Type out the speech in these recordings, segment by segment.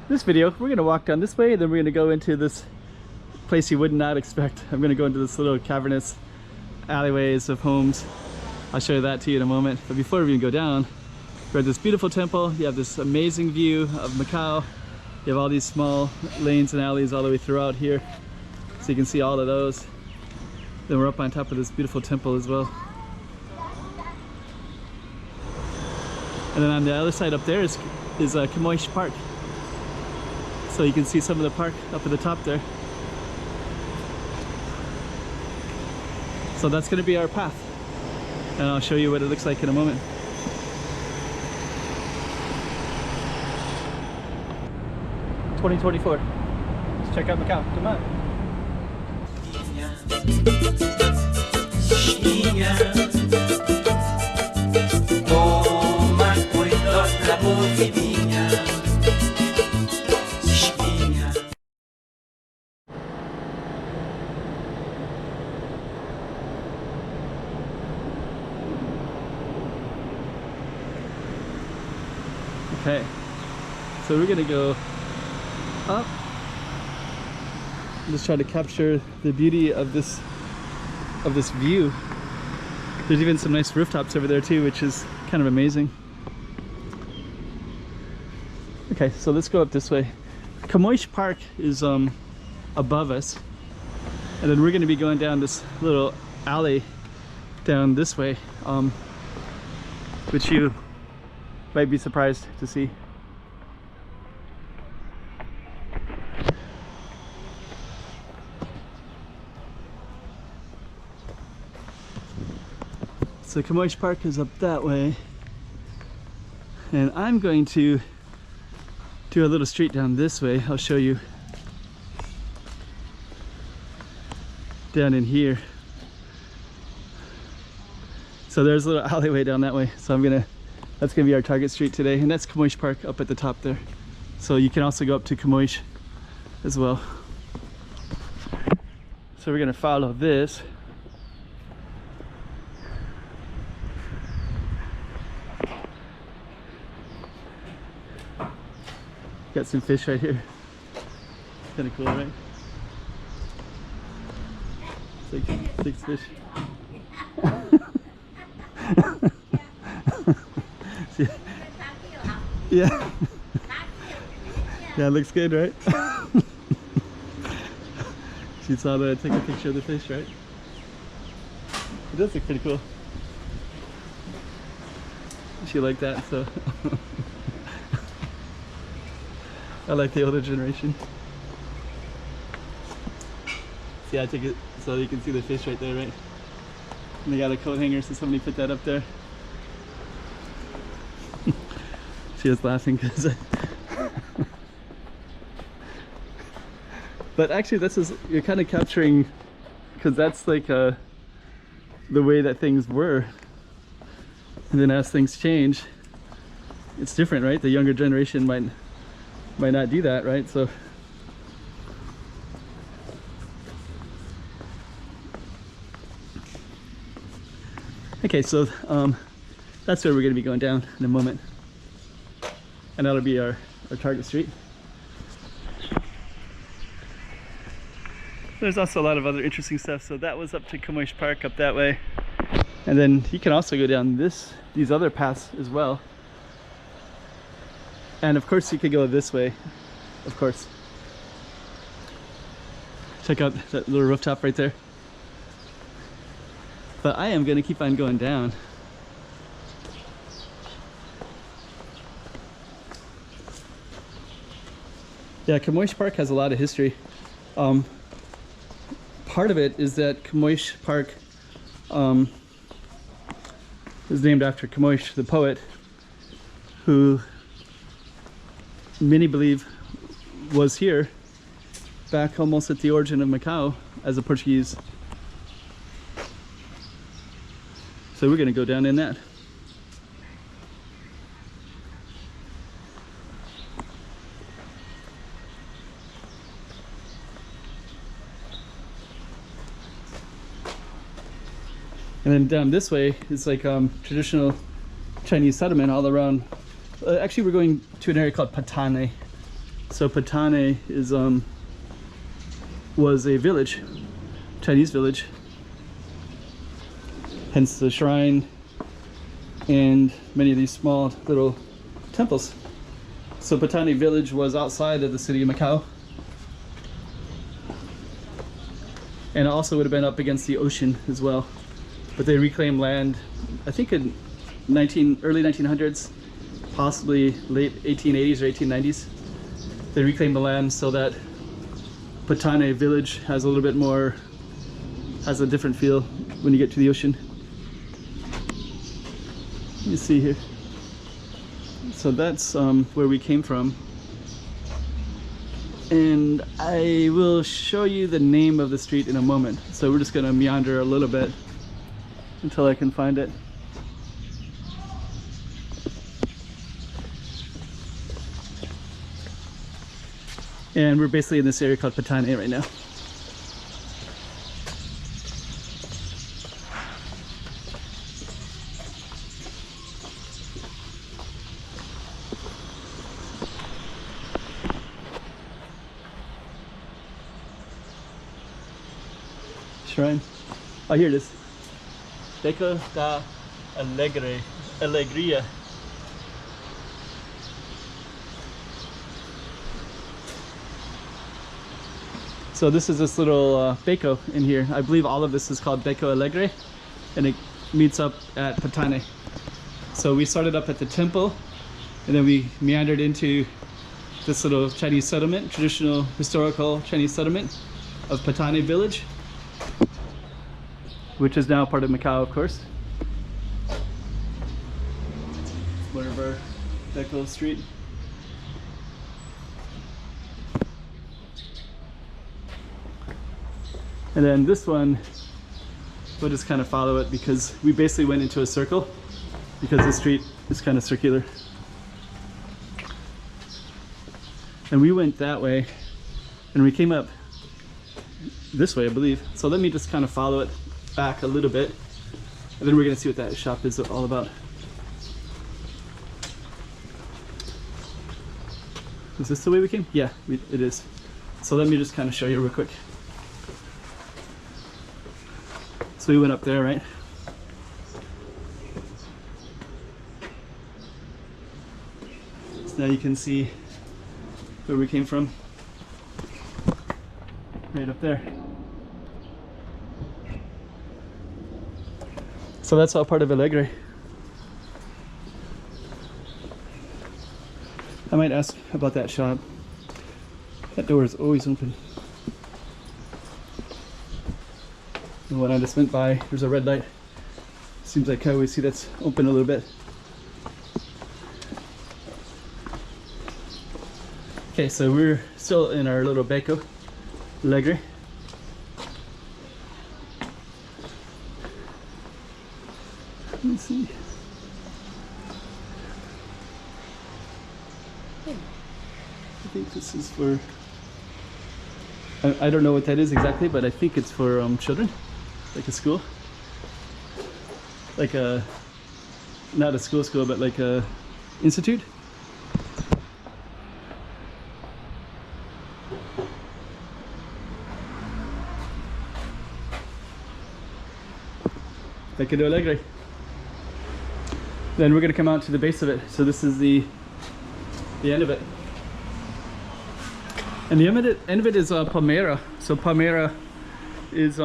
this video, we're gonna walk down this way, and then we're gonna go into this place you would not expect. I'm gonna go into this little cavernous alleyways of homes. I'll show you that to you in a moment. But before we even go down, we're at this beautiful temple. You have this amazing view of Macau. You have all these small lanes and alleys all the way throughout here, so you can see all of those. Then we're up on top of this beautiful temple as well. And then on the other side up there is Camoish Park. So you can see some of the park up at the top there. So that's going to be our path. And I'll show you what it looks like in a moment. $2024. Let's check out Macau. Come on. Okay, so we're gonna go up. Just try to capture the beauty of this view. There's even some nice rooftops over there too, which is kind of amazing. Okay, so let's go up this way. Camoish Park is above us, and then we're going to be going down this little alley down this way, which you might be surprised to see. So Camoish Park is up that way, and I'm going to do a little street down this way. I'll show you down in here. So there's a little alleyway down that way, so that's gonna be our target street today, and that's Camoish Park up at the top there. So you can also go up to Camoish as well. So we're gonna follow this. Got some fish right here. Kind of cool, right? Six fish. Yeah. Yeah, it looks good, right? She saw that I took a picture of the fish, right? It does look pretty cool. She liked that, so. I like the older generation. See, I took it so you can see the fish right there, right? And they got a coat hanger, so somebody put that up there. She was laughing because but actually you're kind of capturing, because that's like the way that things were, and then as things change, it's different, right? The younger generation might not do that, right? So okay, so that's where we're going to be going down in a moment, and that'll be our target street. There's also a lot of other interesting stuff. So that was up to Camoish Park up that way, and then you can also go down these other paths as well. And of course you could go this way, of course. Check out that little rooftop right there. But I am going to keep on going down. Yeah, Camoish Park has a lot of history. Part of it is that Camoish Park is named after Camoish, the poet, who many believe was here back almost at the origin of Macau as a Portuguese. So we're going to go down in that. And then down this way is like traditional Chinese settlement all around. Actually, we're going to an area called Patane, So Patane is was a village, Chinese village, hence the shrine and many of these small little temples. So Patane village was outside of the city of Macau, and it also would have been up against the ocean as well. But they reclaimed land, I think in early 1900s, possibly late 1880s or 1890s. They reclaimed the land so that Patane village has a little bit more, has a different feel when you get to the ocean. Let me see here. So that's where we came from. And I will show you the name of the street in a moment. So we're just gonna meander a little bit until I can find it. And we're basically in this area called Patane right now. Shrine. Oh, here it is. Beco da Alegria. So this is this little Beco in here. I believe all of this is called Beco Alegre, and it meets up at Patane. So we started up at the temple, and then we meandered into this little Chinese settlement, traditional historical Chinese settlement of Patane village, which is now part of Macau, of course. One of our Beco Street. And then this one, we'll just kind of follow it because we basically went into a circle because the street is kind of circular. And we went that way and we came up this way, I believe. So let me just kind of follow it back a little bit, and then we're gonna see what that shop is all about. Is this the way we came? Yeah, it is. So let me just kind of show you real quick. So we went up there, right? So now you can see where we came from. Right up there. So that's all part of Alegria. I might ask about that shop. That door is always open. And when I just went by, there's a red light. Seems like I always see that's open a little bit. Okay, so we're still in our little Beco Alegria. Let me see. I think this is for, I don't know what that is exactly, but I think it's for children, like a school. Like a, not a school, but like a institute. Beco Alegria. Then we're going to come out to the base of it. So this is the end of it. And the end of it is Palmera. So Palmera is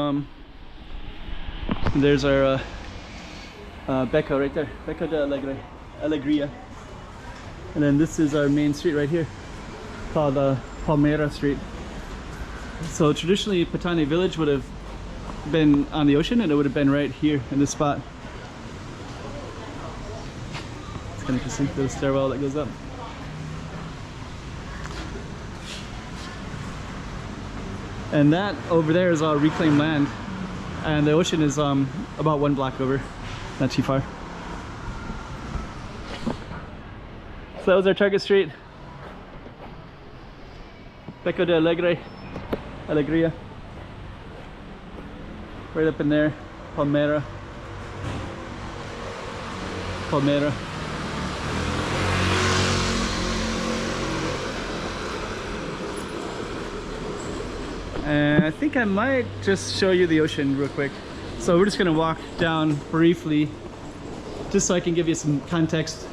there's our Beco right there, Beco de Alegria. And then this is our main street right here, called Palmera Street. So traditionally Patane village would have been on the ocean, and it would have been right here in this spot. It's kind of interesting, the stairwell that goes up. And that over there is all reclaimed land, and the ocean is about 1 block over, not too far. So that was our target street, Beco de Alegria. Right up in there, Palmera. And I think I might just show you the ocean real quick. So we're just gonna walk down briefly, just so I can give you some context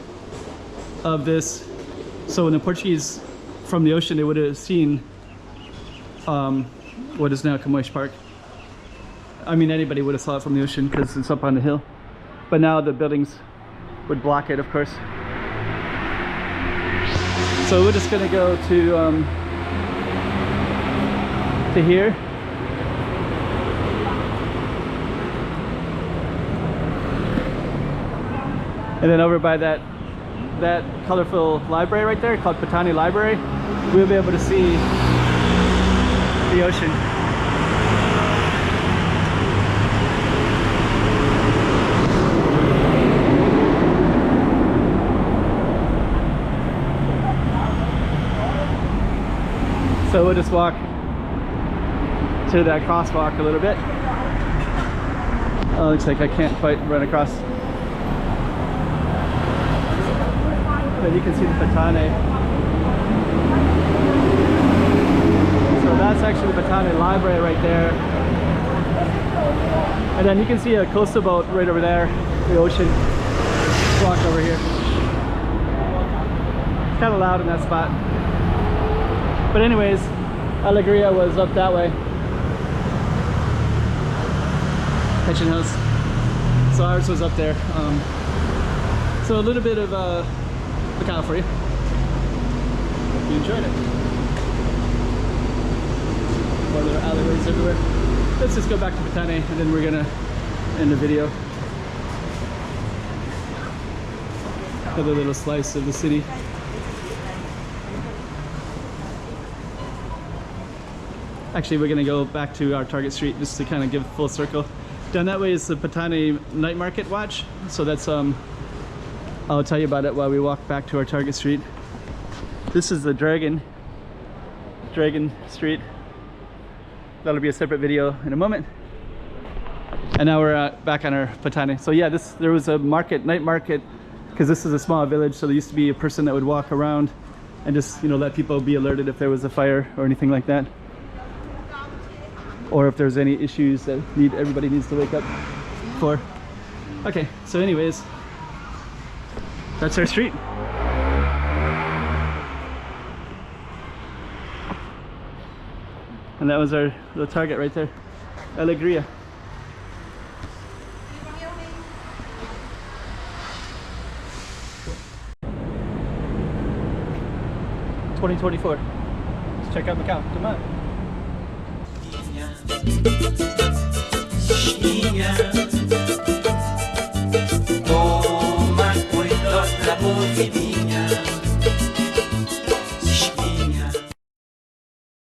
of this. So when the Portuguese from the ocean, they would have seen what is now Camões Park. I mean, anybody would have saw it from the ocean because it's up on the hill. But now the buildings would block it, of course. So we're just gonna go to here. And then over by that colorful library right there called Patane Library, we'll be able to see the ocean. So we'll just walk to that crosswalk a little bit. Oh, looks like I can't quite run across. But you can see the Patane. So that's actually the Patane Library right there. And then you can see a coastal boat right over there, the ocean. Walk over here. It's kind of loud in that spot. But anyways, Alegria was up that way. Pension house. So ours was up there. So a little bit of Macau for you. Hope you enjoyed it. More little alleyways everywhere. Let's just go back to Patane and then we're gonna end the video. Another little slice of the city. Actually, we're gonna go back to our target street just to kind of give a full circle. Down that way is the Patane night market watch. So that's I'll tell you about it while we walk back to our target street. This is the Dragon Street. That'll be a separate video in a moment. And now we're back on our Patane. So yeah, there was a market, night market, because this is a small village. So there used to be a person that would walk around and just, you know, let people be alerted if there was a fire or anything like that. Or if there's any issues that everybody needs to wake up for. Okay, so anyways, that's our street. And that was the target right there, Alegria. $2024. Let's check out Macau. Come on. Toma cuidado, la